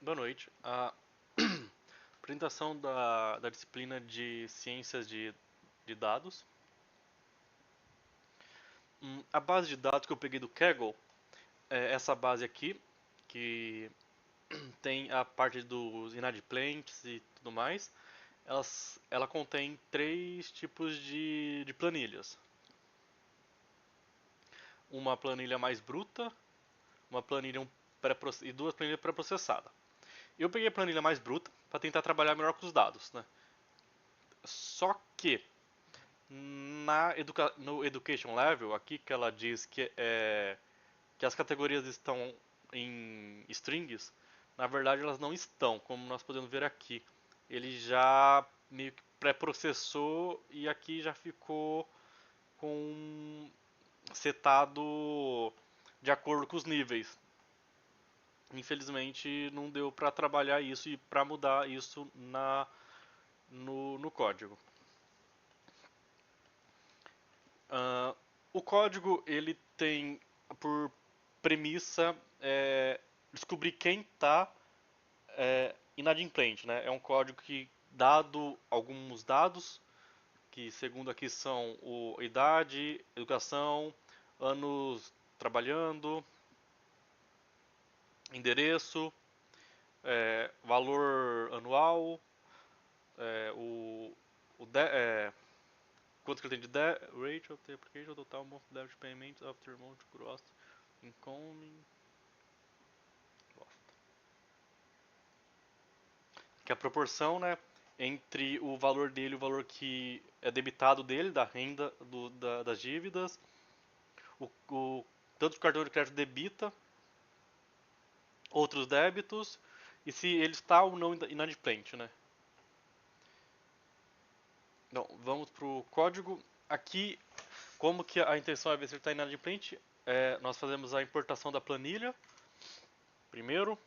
Boa noite. A apresentação da disciplina de Ciências de Dados. A base de dados que eu peguei do Kaggle é essa base aqui, que tem a parte dos inadimplentes e tudo mais. Ela contém três tipos de planilhas. Uma planilha mais bruta, uma planilha e duas planilhas pré-processadas. Eu peguei a planilha mais bruta para tentar trabalhar melhor com os dados, né? Só que no Education Level, aqui que ela diz que as categorias estão em strings, na verdade elas não estão, como nós podemos ver aqui. Ele já meio que pré-processou e aqui já ficou com setado de acordo com os níveis. Infelizmente não deu para trabalhar isso e para mudar isso no código. Uh, o código ele tem por premissa descobrir quem está inadimplente, né? É um código que dado alguns dados que segundo aqui são idade, educação, anos trabalhando, endereço, valor anual, é, o, o de, quanto que ele tem de rate of the application, total month debit payments after month gross incoming. Que é a proporção, né, entre o valor dele e o valor que é debitado dele, da renda das dívidas, tanto o cartão de crédito debita, outros débitos, e se ele está ou não inadimplente, né. Então, vamos para o código. Aqui, como que a intenção é ver se ele está inadimplente, nós fazemos a importação da planilha, primeiro.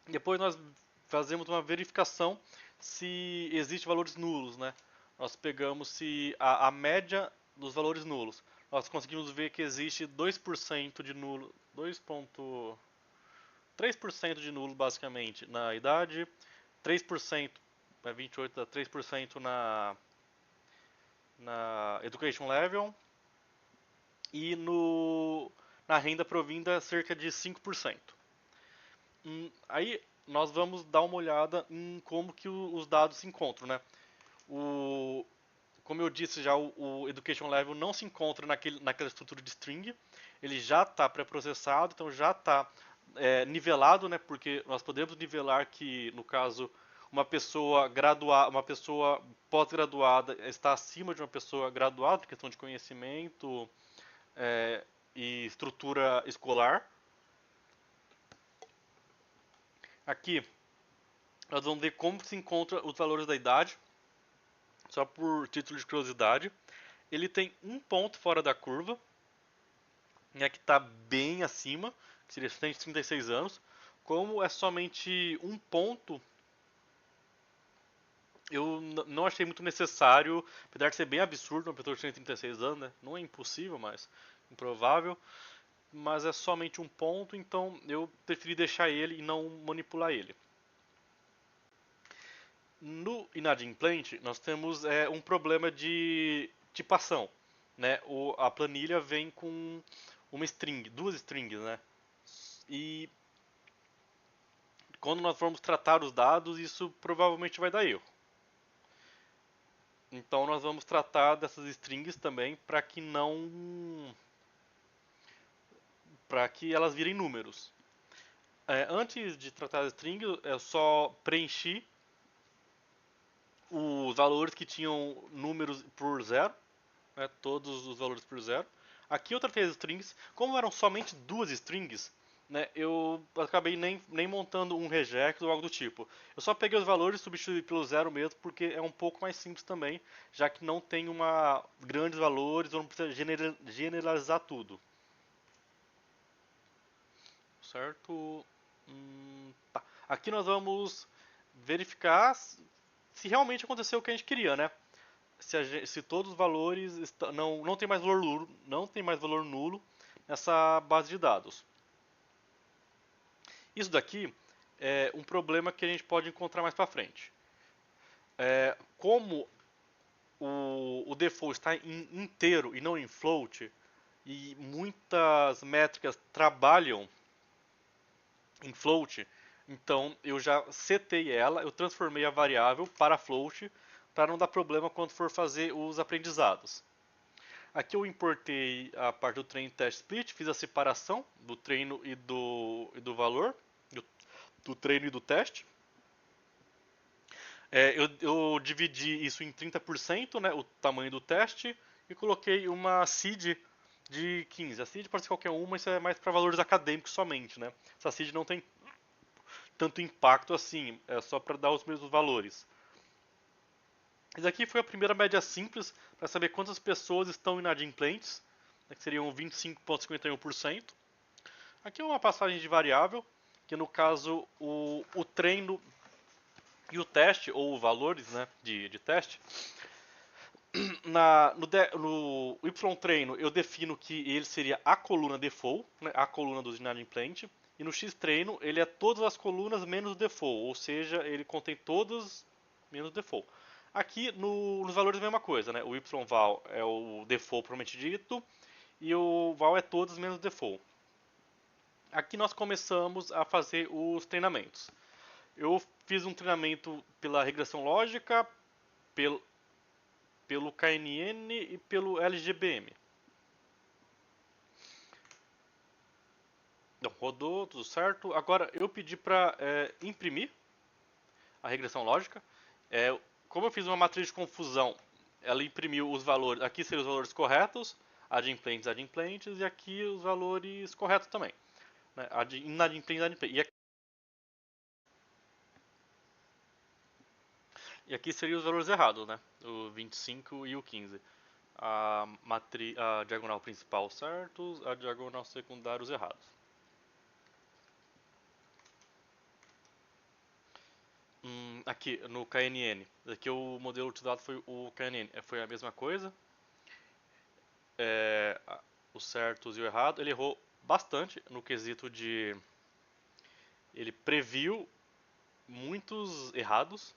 Depois nós fazemos uma verificação se existem valores nulos, né? Nós pegamos se a média dos valores nulos. Nós conseguimos ver que existe 2% de nulo, 2,3% de nulo basicamente na idade, 3%, 28 dá 3% na education level e na renda provinda cerca de 5%. Aí nós vamos dar uma olhada em como que os dados se encontram, né? Como eu disse já, o Education Level não se encontra naquela estrutura de string, ele já está pré-processado, então já está nivelado, né? Porque nós podemos nivelar que, no caso, uma pessoa pós-graduada está acima de uma pessoa graduada, em questão de conhecimento e estrutura escolar. Aqui nós vamos ver como se encontra os valores da idade, só por título de curiosidade. Ele tem um ponto fora da curva, né, que está bem acima, que seria 136 anos. Como é somente um ponto, eu não achei muito necessário, apesar de ser bem absurdo uma pessoa de 136 anos, né? Não é impossível, mas improvável. Mas é somente um ponto, então eu preferi deixar ele e não manipular ele. No inadimplente, nós temos um problema de tipação, né? A planilha vem com uma string, duas strings, né? E quando nós formos tratar os dados, isso provavelmente vai dar erro. Então nós vamos tratar dessas strings também para que elas virem números. Antes de tratar as strings, eu só preenchi os valores que tinham números por zero, né, todos os valores por zero. Aqui eu tratei as strings, como eram somente duas strings, né, eu acabei nem montando um regex ou algo do tipo. Eu só peguei os valores e substituí pelo zero mesmo, porque é um pouco mais simples também, já que não tem grandes valores, ou não precisa generalizar tudo. Certo? Tá. Aqui nós vamos verificar se realmente aconteceu o que a gente queria, né? Se todos os valores não tem mais valor nulo, não tem mais valor nulo nessa base de dados. Isso daqui um problema que a gente pode encontrar mais para frente. Como o default está inteiro e não em float, e muitas métricas trabalham em float, então eu já setei ela, eu transformei a variável para float para não dar problema quando for fazer os aprendizados. Aqui eu importei a parte do treino test split, fiz a separação do treino e do valor, do treino e do teste. Eu dividi isso em 30%, né, o tamanho do teste, e coloquei uma seed de 15. A seed pode ser qualquer uma, isso é mais para valores acadêmicos somente, né? Essa seed não tem tanto impacto assim, é só para dar os mesmos valores. Isso aqui foi a primeira média simples para saber quantas pessoas estão inadimplentes, né, que seriam 25,51%. Aqui é uma passagem de variável, que no caso o treino e o teste, ou valores, né, de teste. No Y-treino eu defino que ele seria a coluna default, né, a coluna dos inadimplente, e no X-treino ele é todas as colunas menos o default, ou seja, ele contém todas menos o default. Aqui nos valores é a mesma coisa, né? O Y-val é o default propriamente dito, e o val é todas menos o default. Aqui nós começamos a fazer os treinamentos. Eu fiz um treinamento pela regressão lógica, pelo KNN e pelo LGBM. Então, rodou, tudo certo. Agora eu pedi para imprimir a regressão lógica. Como eu fiz uma matriz de confusão, ela imprimiu os valores. Aqui seriam os valores corretos, adimplentes, e aqui os valores corretos também. Né? Inadimplentes, adimplentes. E aqui seriam os valores errados, né? O 25 e o 15. A diagonal principal certos, a diagonal secundária os errados. Aqui no KNN, aqui o modelo utilizado foi o KNN, foi a mesma coisa. Os certos e o errado. Ele errou bastante no quesito de. Ele previu muitos errados.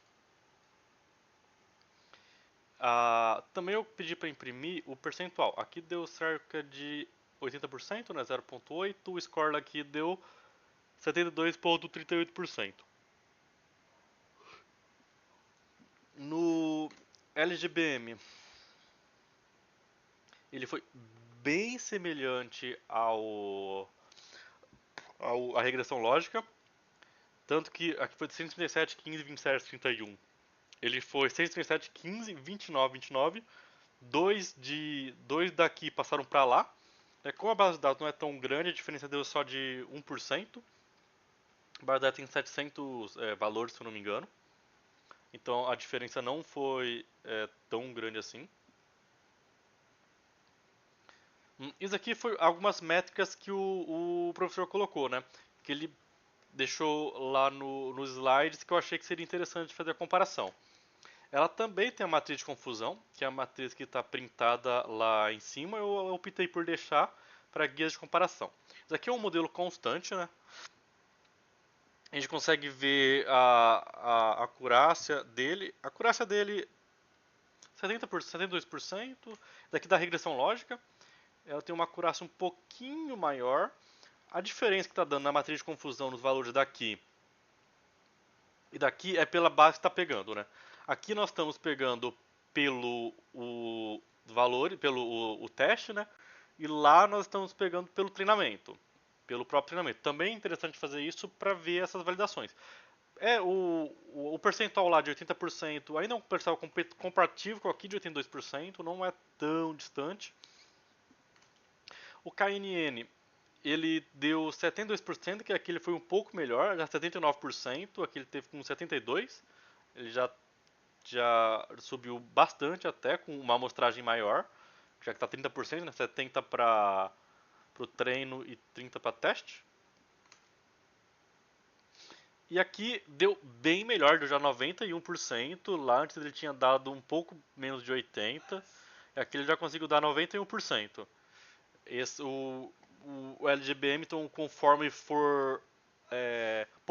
Também eu pedi para imprimir o percentual. Aqui deu cerca de 80%, né, 0,8. O score aqui deu 72,38%. No LGBM, ele foi bem semelhante à regressão lógica. Tanto que aqui foi de 137, 15, 27, 31. Ele foi 137, 15, 29, 29. Dois daqui passaram para lá. Como a base de dados não é tão grande, a diferença deu só de 1%. A base de dados tem 700 valores, se eu não me engano. Então a diferença não foi tão grande assim. Isso aqui foi algumas métricas que o professor colocou, né? Que ele deixou lá nos slides que eu achei que seria interessante fazer a comparação. Ela também tem a matriz de confusão, que é a matriz que está printada lá em cima. Eu optei por deixar para guias de comparação. Isso aqui é um modelo constante, né? A gente consegue ver a acurácia dele. A acurácia dele 72%. Daqui da regressão lógica, ela tem uma acurácia um pouquinho maior. A diferença que está dando na matriz de confusão nos valores daqui e daqui é pela base que está pegando, né? Aqui nós estamos pegando pelo valor, pelo o teste, né? E lá nós estamos pegando pelo treinamento, pelo próprio treinamento. Também é interessante fazer isso para ver essas validações. O percentual lá de 80% ainda é um percentual comparativo com aqui de 82%, não é tão distante. O KNN ele deu 72%, que aqui ele foi um pouco melhor, já 79%, aqui ele teve com 72%, ele já subiu bastante até, com uma amostragem maior, já que está 30%, né, 70% para o treino e 30% para teste. E aqui deu bem melhor, deu já 91%, lá antes ele tinha dado um pouco menos de 80%, e aqui ele já conseguiu dar 91%. O LGBM, então, conforme for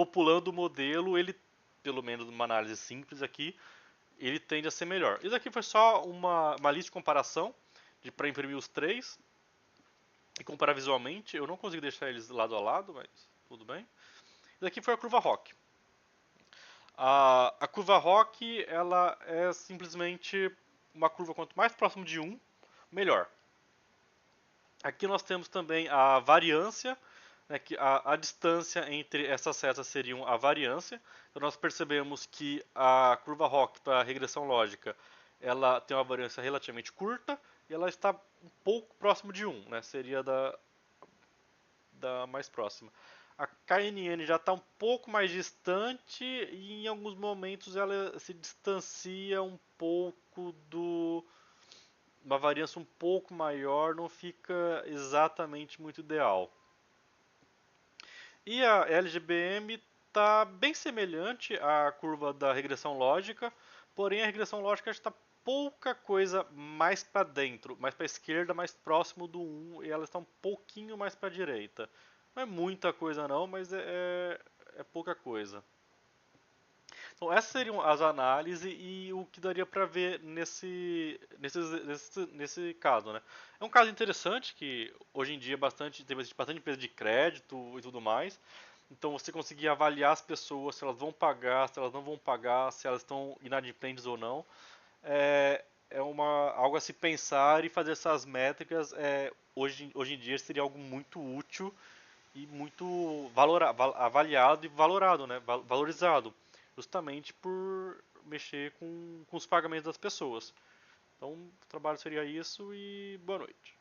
populando o modelo, ele, pelo menos numa análise simples aqui, ele tende a ser melhor. Isso aqui foi só uma lista de comparação para imprimir os três e comparar visualmente. Eu não consegui deixar eles lado a lado, mas tudo bem. Isso aqui foi a curva ROC. A curva ROC ela é simplesmente uma curva quanto mais próximo de 1, melhor. Aqui nós temos também a variância, né, que a distância entre essas setas seriam a variância. Então nós percebemos que a curva ROC para regressão lógica ela tem uma variância relativamente curta e ela está um pouco próximo de 1, né, seria da mais próxima. A KNN já está um pouco mais distante e em alguns momentos ela se distancia um pouco uma variância um pouco maior, não fica exatamente muito ideal. E a LGBM está bem semelhante à curva da regressão lógica, porém a regressão lógica está pouca coisa mais para dentro, mais para a esquerda, mais próximo do 1, e ela está um pouquinho mais para a direita. Não é muita coisa não, mas é pouca coisa. Então essas seriam as análises e o que daria para ver nesse caso, né? É um caso interessante que hoje em dia tem bastante empresa de crédito e tudo mais. Então você conseguir avaliar as pessoas, se elas vão pagar, se elas não vão pagar, se elas estão inadimplentes ou não, é algo a se pensar e fazer essas métricas. Hoje em dia seria algo muito útil e muito avaliado e valorado, né? Valorizado, justamente por mexer com os pagamentos das pessoas. Então, o trabalho seria isso e boa noite.